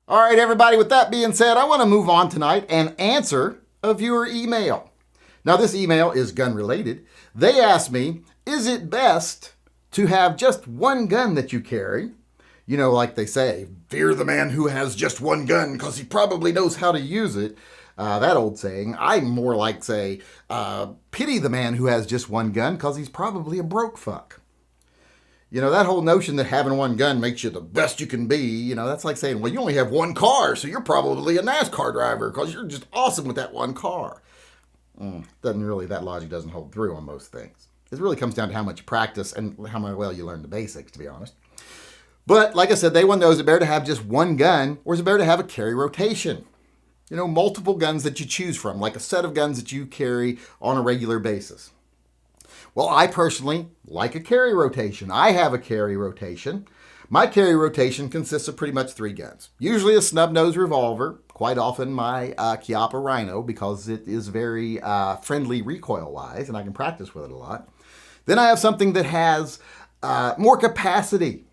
All right, everybody, with that being said, I want to move on tonight and answer a viewer email. Now, this email is gun related. They asked me, is it best to have just one gun that you carry? You know, like they say, fear the man who has just one gun because he probably knows how to use it. That old saying. I more like say, pity the man who has just one gun because he's probably a broke fuck. You know, that whole notion that having one gun makes you the best you can be, you know, that's like saying, well, you only have one car, so you're probably a NASCAR driver because you're just awesome with that one car. That logic doesn't hold through on most things. It really comes down to how much practice and how well you learn the basics, to be honest. But like I said, they want to know, is it better to have just one gun or is it better to have a carry rotation? You know, multiple guns that you choose from, like a set of guns that you carry on a regular basis. Well, I personally like a carry rotation. I have a carry rotation. My carry rotation consists of pretty much 3 guns. Usually a snub-nose revolver, quite often my Chiappa Rhino because it is very friendly recoil-wise and I can practice with it a lot. Then I have something that has more capacity.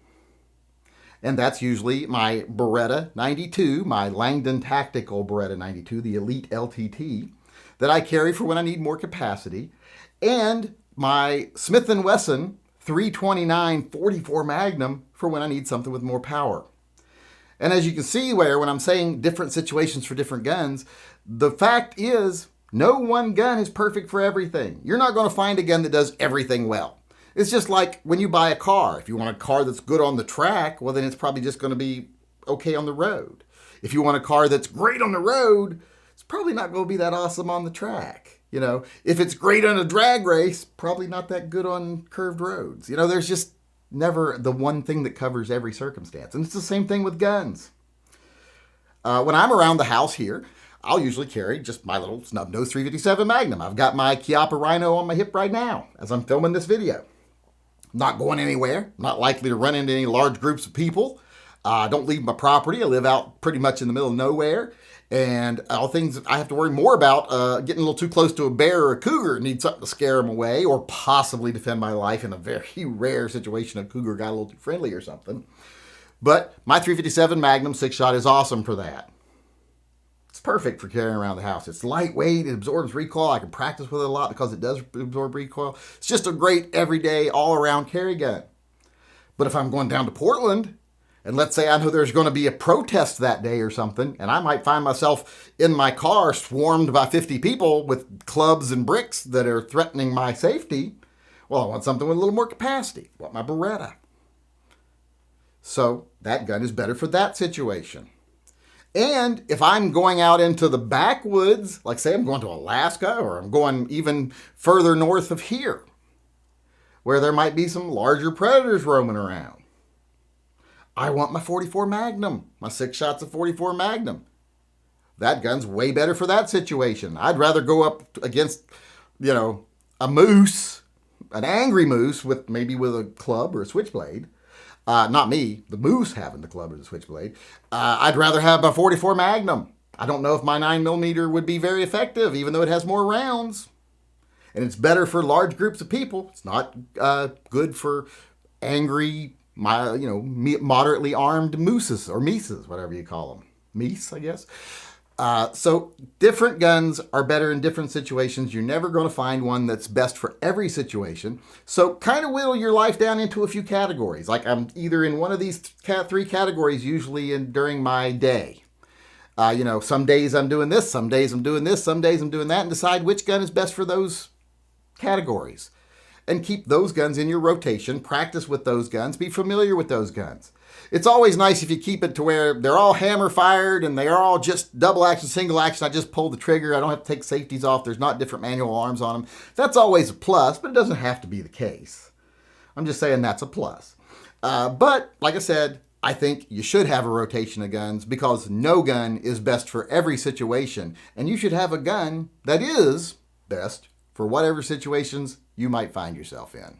And that's usually my Beretta 92, my Langdon Tactical Beretta 92, the Elite LTT, that I carry for when I need more capacity. And my Smith & Wesson 329 44 Magnum for when I need something with more power. And as you can see when I'm saying different situations for different guns, the fact is no one gun is perfect for everything. You're not going to find a gun that does everything well. It's just like when you buy a car. If you want a car that's good on the track, well, then it's probably just going to be okay on the road. If you want a car that's great on the road, it's probably not going to be that awesome on the track. You know, if it's great on a drag race, probably not that good on curved roads. You know, there's just never the one thing that covers every circumstance. And it's the same thing with guns. When I'm around the house here, I'll usually carry just my little snub-nose 357 Magnum. I've got my Chiappa Rhino on my hip right now as I'm filming this video. Not going anywhere, not likely to run into any large groups of people. Don't leave my property. I live out pretty much in the middle of nowhere. And all things I have to worry more about getting a little too close to a bear or a cougar, need something to scare them away or possibly defend my life in a very rare situation a cougar got a little too friendly or something. But my 357 Magnum 6-shot is awesome for that. It's perfect for carrying around the house. It's lightweight, it absorbs recoil. I can practice with it a lot because it does absorb recoil. It's just a great everyday all-around carry gun. But if I'm going down to Portland, and let's say I know there's going to be a protest that day or something, and I might find myself in my car swarmed by 50 people with clubs and bricks that are threatening my safety, well, I want something with a little more capacity. I want my Beretta. So that gun is better for that situation. And if I'm going out into the backwoods, like say I'm going to Alaska or I'm going even further north of here, where there might be some larger predators roaming around, I want my 44 Magnum, my 6 shots of 44 Magnum. That gun's way better for that situation. I'd rather go up against, a moose, an angry moose with a club or a switchblade. Not me, the moose having the club or the switchblade. I'd rather have my 44 Magnum. I don't know if my 9mm would be very effective, even though it has more rounds. And it's better for large groups of people. It's not good for angry, moderately armed mooses or mises, whatever you call them. Meese, I guess. So different guns are better in different situations. You're never going to find one that's best for every situation. So kind of whittle your life down into a few categories. Like I'm either in one of these 3 categories usually during my day. Some days I'm doing this, some days I'm doing this, some days I'm doing that, and decide which gun is best for those categories. And keep those guns in your rotation. Practice with those guns. Be familiar with those guns. It's always nice if you keep it to where they're all hammer fired and they're all just double action, single action. I just pull the trigger. I don't have to take safeties off. There's not different manual arms on them. That's always a plus, but it doesn't have to be the case. I'm just saying that's a plus. But like I said, I think you should have a rotation of guns because no gun is best for every situation. And you should have a gun that is best for whatever situations you might find yourself in.